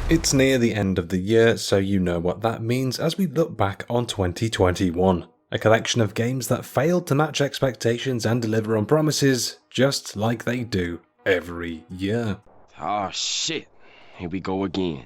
It's near the end of the year, so you know what that means as we look back on 2021. A collection of games that failed to match expectations and deliver on promises, just like they do every year. Oh shit, here we go again.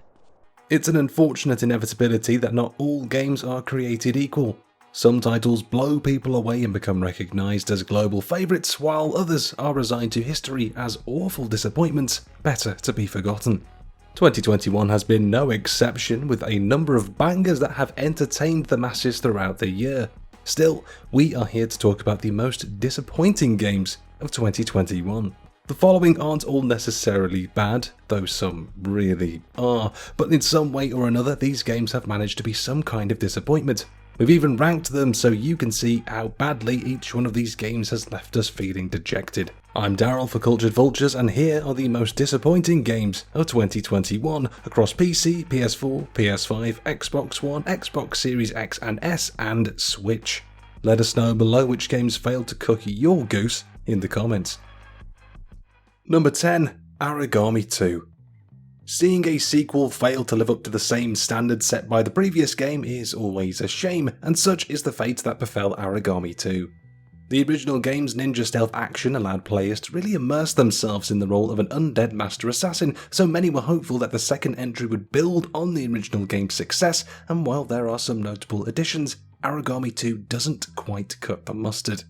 It's an unfortunate inevitability that not all games are created equal. Some titles blow people away and become recognised as global favourites, while others are resigned to history as awful disappointments, better to be forgotten. 2021 has been no exception, with a number of bangers that have entertained the masses throughout the year. Still, we are here to talk about the most disappointing games of 2021. The following aren't all necessarily bad, though some really are, but in some way or another these games have managed to be some kind of disappointment. We've even ranked them so you can see how badly each one of these games has left us feeling dejected. I'm Daryl for Cultured Vultures, and here are the most disappointing games of 2021 across PC, PS4, PS5, Xbox One, Xbox Series X and S, and Switch. Let us know below which games failed to cook your goose in the comments. Number 10. ARAGAMI 2. Seeing a sequel fail to live up to the same standards set by the previous game is always a shame, and such is the fate that befell ARAGAMI 2. The original game's ninja stealth action allowed players to really immerse themselves in the role of an undead master assassin, so many were hopeful that the second entry would build on the original game's success, and while there are some notable additions, ARAGAMI 2 doesn't quite cut the mustard.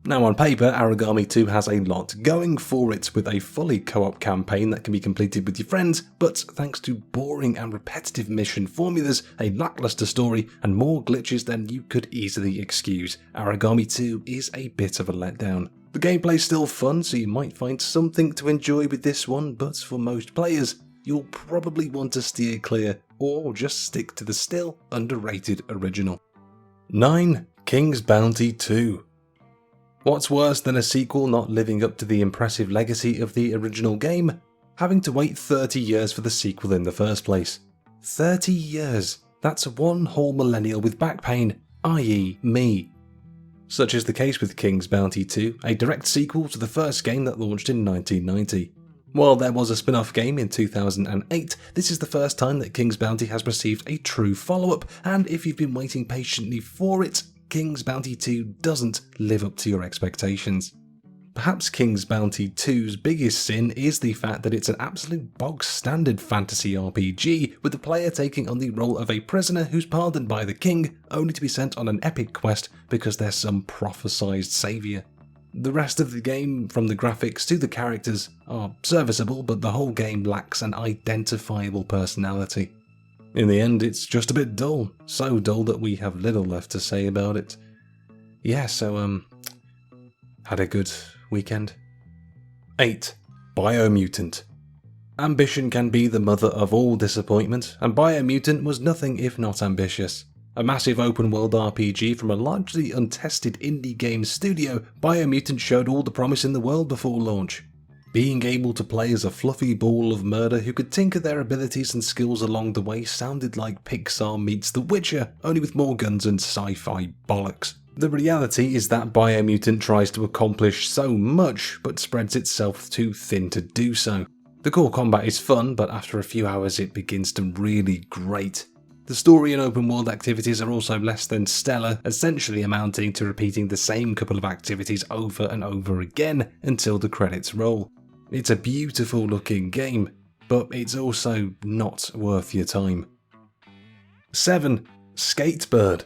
Now on paper, ARAGAMI 2 has a lot going for it, with a fully co-op campaign that can be completed with your friends, but thanks to boring and repetitive mission formulas, a lackluster story, and more glitches than you could easily excuse, ARAGAMI 2 is a bit of a letdown. The gameplay's still fun, so you might find something to enjoy with this one, but for most players, you'll probably want to steer clear, or just stick to the still underrated original. 9. King's Bounty 2. What's worse than a sequel not living up to the impressive legacy of the original game? Having to wait 30 years for the sequel in the first place. 30 years! That's one whole millennial with back pain, i.e. me. Such is the case with King's Bounty 2, a direct sequel to the first game that launched in 1990. While there was a spin-off game in 2008, this is the first time that King's Bounty has received a true follow-up, and if you've been waiting patiently for it, King's Bounty 2 doesn't live up to your expectations. Perhaps King's Bounty 2's biggest sin is the fact that it's an absolute bog-standard fantasy RPG, with the player taking on the role of a prisoner who's pardoned by the king, only to be sent on an epic quest because there's some prophesized saviour. The rest of the game, from the graphics to the characters, are serviceable, but the whole game lacks an identifiable personality. In the end, it's just a bit dull, so dull that we have little left to say about it. Yeah, so, had a good weekend. 8. BIOMUTANT. Ambition can be the mother of all disappointment, and BIOMUTANT was nothing if not ambitious. A massive open-world RPG from a largely untested indie game studio, BIOMUTANT showed all the promise in the world before launch. Being able to play as a fluffy ball of murder who could tinker their abilities and skills along the way sounded like Pixar meets The Witcher, only with more guns and sci-fi bollocks. The reality is that BIOMUTANT tries to accomplish so much, but spreads itself too thin to do so. The core combat is fun, but after a few hours it begins to really grate. The story and open world activities are also less than stellar, essentially amounting to repeating the same couple of activities over and over again until the credits roll. It's a beautiful looking game, but it's also not worth your time. 7. SKATEBIRD.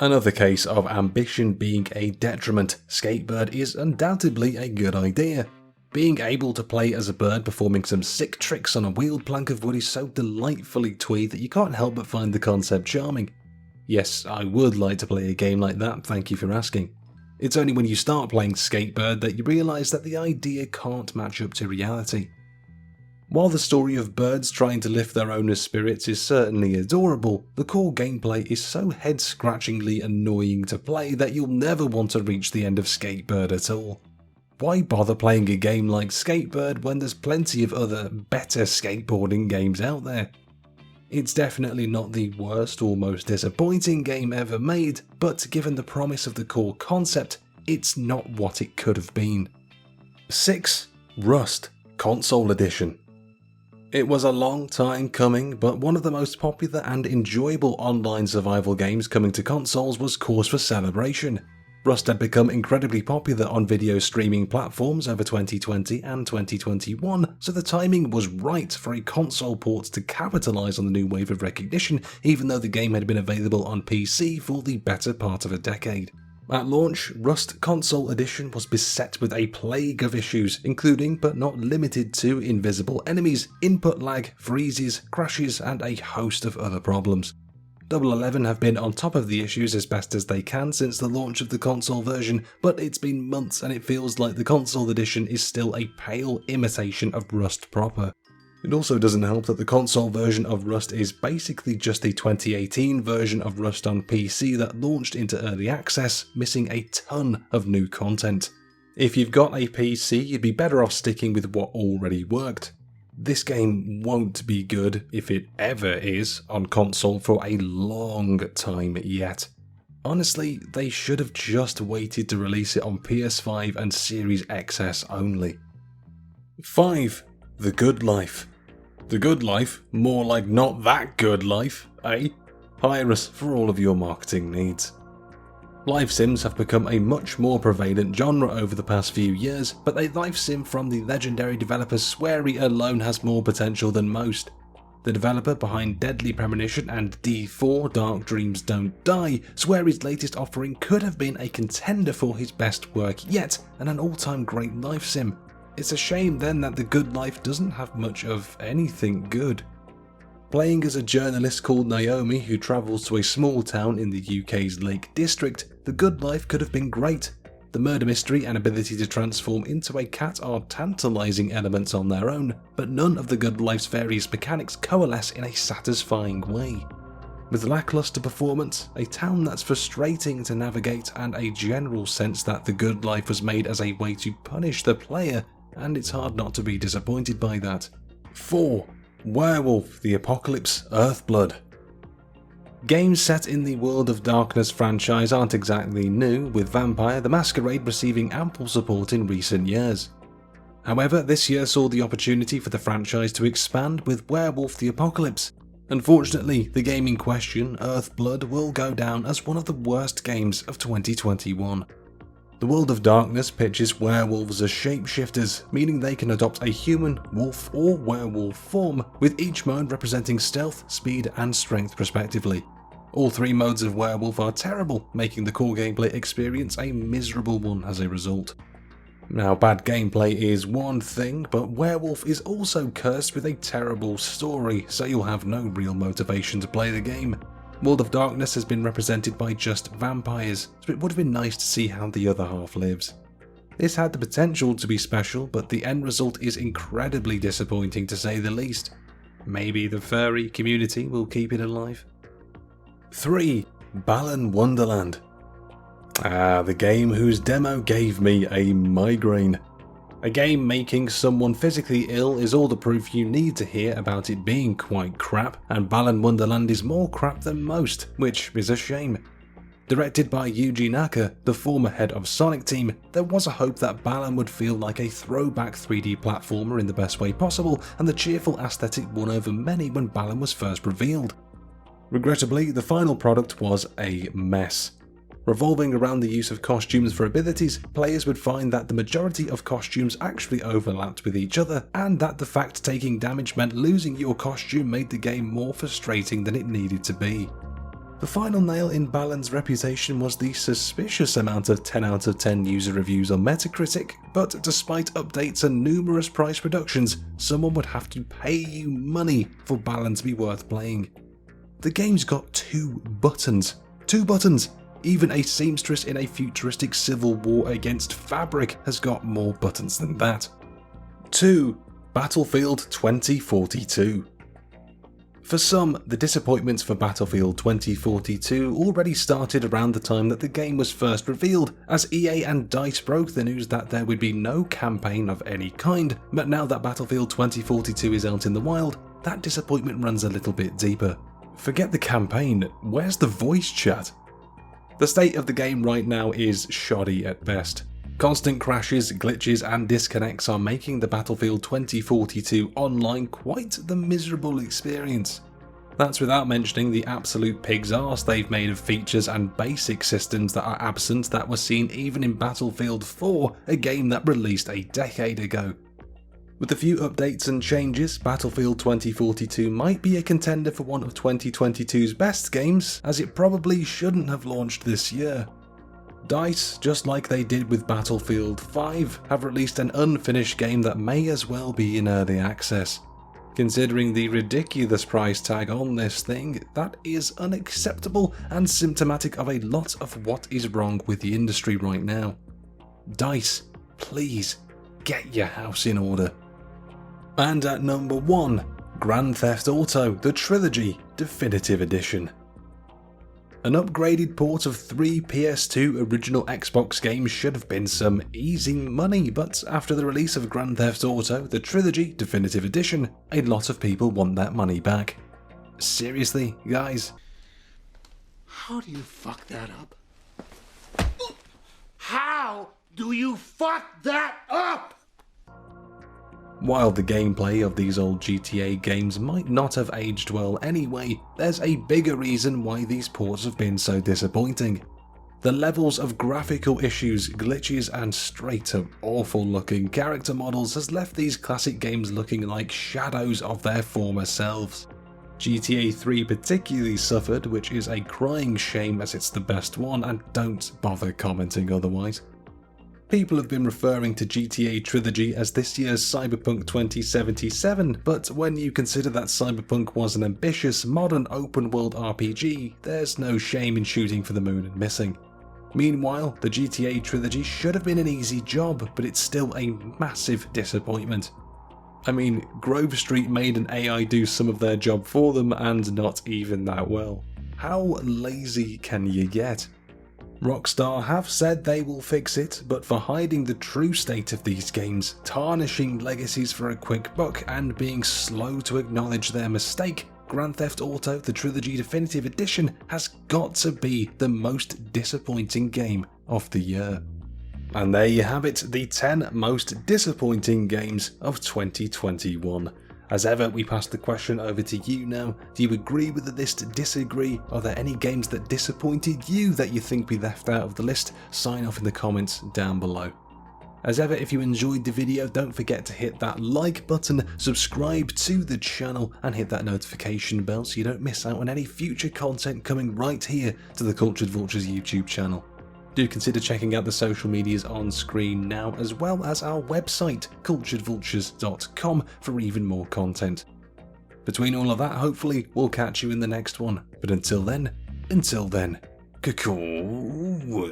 Another case of ambition being a detriment. SKATEBIRD is undoubtedly a good idea. Being able to play as a bird performing some sick tricks on a wheeled plank of wood is so delightfully twee that you can't help but find the concept charming. Yes, I would like to play a game like that, thank you for asking. It's only when you start playing SKATEBIRD that you realise that the idea can't match up to reality. While the story of birds trying to lift their owner's spirits is certainly adorable, the core gameplay is so head-scratchingly annoying to play that you'll never want to reach the end of SKATEBIRD at all. Why bother playing a game like SKATEBIRD when there's plenty of other, better skateboarding games out there? It's definitely not the worst or most disappointing game ever made, but given the promise of the core concept, it's not what it could have been. 6. Rust. Console Edition. It was a long time coming, but one of the most popular and enjoyable online survival games coming to consoles was cause for celebration. Rust had become incredibly popular on video streaming platforms over 2020 and 2021, so the timing was right for a console port to capitalise on the new wave of recognition, even though the game had been available on PC for the better part of a decade. At launch, Rust Console Edition was beset with a plague of issues, including but not limited to invisible enemies, input lag, freezes, crashes, and a host of other problems. Double 11 have been on top of the issues as best as they can since the launch of the console version, but it's been months and it feels like the console edition is still a pale imitation of Rust proper. It also doesn't help that the console version of Rust is basically just the 2018 version of Rust on PC that launched into early access, missing a ton of new content. If you've got a PC, you'd be better off sticking with what already worked. This game won't be good, if it ever is, on console for a long time yet. Honestly, they should have just waited to release it on PS5 and Series XS only. 5. The Good Life. The Good Life? More like Not That Good Life, eh? Hire us for all of your marketing needs. Life sims have become a much more prevalent genre over the past few years, but a life sim from the legendary developer Swery alone has more potential than most. The developer behind Deadly Premonition and D4 Dark Dreams Don't Die, Swery's latest offering could have been a contender for his best work yet and an all-time great life sim. It's a shame then that The Good Life doesn't have much of anything good. Playing as a journalist called Naomi who travels to a small town in the UK's Lake District, The Good Life could have been great. The murder mystery and ability to transform into a cat are tantalising elements on their own, but none of The Good Life's various mechanics coalesce in a satisfying way. With lackluster performance, a town that's frustrating to navigate, and a general sense that The Good Life was made as a way to punish the player, and it's hard not to be disappointed by that. 4. WEREWOLF: The Apocalypse-EARTHBLOOD. Games set in the World of Darkness franchise aren't exactly new, with Vampire the Masquerade receiving ample support in recent years. However, this year saw the opportunity for the franchise to expand with Werewolf the Apocalypse. Unfortunately, the game in question, Earthblood, will go down as one of the worst games of 2021. The World of Darkness pitches werewolves as shapeshifters, meaning they can adopt a human, wolf, or werewolf form, with each mode representing stealth, speed, and strength respectively. All three modes of werewolf are terrible, making the core gameplay experience a miserable one as a result. Now, bad gameplay is one thing, but Werewolf is also cursed with a terrible story, so you'll have no real motivation to play the game. World of Darkness has been represented by just vampires, so it would have been nice to see how the other half lives. This had the potential to be special, but the end result is incredibly disappointing to say the least. Maybe the furry community will keep it alive. 3. BALAN Wonderland. The game whose demo gave me a migraine. A game making someone physically ill is all the proof you need to hear about it being quite crap, and BALAN Wonderland is more crap than most, which is a shame. Directed by Yuji Naka, the former head of Sonic Team, there was a hope that BALAN would feel like a throwback 3D platformer in the best way possible, and the cheerful aesthetic won over many when BALAN was first revealed. Regrettably, the final product was a mess. Revolving around the use of costumes for abilities, players would find that the majority of costumes actually overlapped with each other, and that the fact taking damage meant losing your costume made the game more frustrating than it needed to be. The final nail in BALAN's reputation was the suspicious amount of 10 out of 10 user reviews on Metacritic, but despite updates and numerous price reductions, someone would have to pay you money for BALAN to be worth playing. The game's got 2 buttons. 2 buttons! Even a seamstress in a futuristic civil war against fabric has got more buttons than that. 2. Battlefield 2042. For some, the disappointments for Battlefield 2042 already started around the time that the game was first revealed, as EA and DICE broke the news that there would be no campaign of any kind, but now that Battlefield 2042 is out in the wild, that disappointment runs a little bit deeper. Forget the campaign, where's the voice chat? The state of the game right now is shoddy at best. Constant crashes, glitches and disconnects are making the Battlefield 2042 online quite the miserable experience. That's without mentioning the absolute pig's arse they've made of features and basic systems that are absent that were seen even in Battlefield 4, a game that released a decade ago. With a few updates and changes, Battlefield 2042 might be a contender for one of 2022's best games, as it probably shouldn't have launched this year. DICE, just like they did with Battlefield 5, have released an unfinished game that may as well be in early access. Considering the ridiculous price tag on this thing, that is unacceptable and symptomatic of a lot of what is wrong with the industry right now. DICE, please, get your house in order. And at number 1, Grand Theft Auto: The Trilogy Definitive Edition. An upgraded port of 3 PS2 original Xbox games should have been some easy money, but after the release of Grand Theft Auto: The Trilogy Definitive Edition, a lot of people want that money back. Seriously, guys? How do you fuck that up? How do you fuck that up? While the gameplay of these old GTA games might not have aged well anyway, there's a bigger reason why these ports have been so disappointing. The levels of graphical issues, glitches and straight up awful looking character models has left these classic games looking like shadows of their former selves. GTA 3 particularly suffered, which is a crying shame as it's the best one, and don't bother commenting otherwise. People have been referring to GTA Trilogy as this year's Cyberpunk 2077, but when you consider that Cyberpunk was an ambitious, modern open-world RPG, there's no shame in shooting for the moon and missing. Meanwhile, the GTA Trilogy should have been an easy job, but it's still a massive disappointment. I mean, Grove Street made an AI do some of their job for them, and not even that well. How lazy can you get? Rockstar have said they will fix it, but for hiding the true state of these games, tarnishing legacies for a quick buck, and being slow to acknowledge their mistake, Grand Theft Auto: The Trilogy Definitive Edition has got to be the most disappointing game of the year. And there you have it, the 10 most disappointing games of 2021. As ever, we pass the question over to you now. Do you agree with the list? Disagree? Are there any games that disappointed you that you think we left out of the list? Sign off in the comments down below. As ever, if you enjoyed the video, don't forget to hit that like button, subscribe to the channel and hit that notification bell so you don't miss out on any future content coming right here to the Cultured Vultures YouTube channel. Do consider checking out the social medias on screen now, as well as our website, culturedvultures.com, for even more content. Between all of that, hopefully, we'll catch you in the next one. But until then, caw-caw.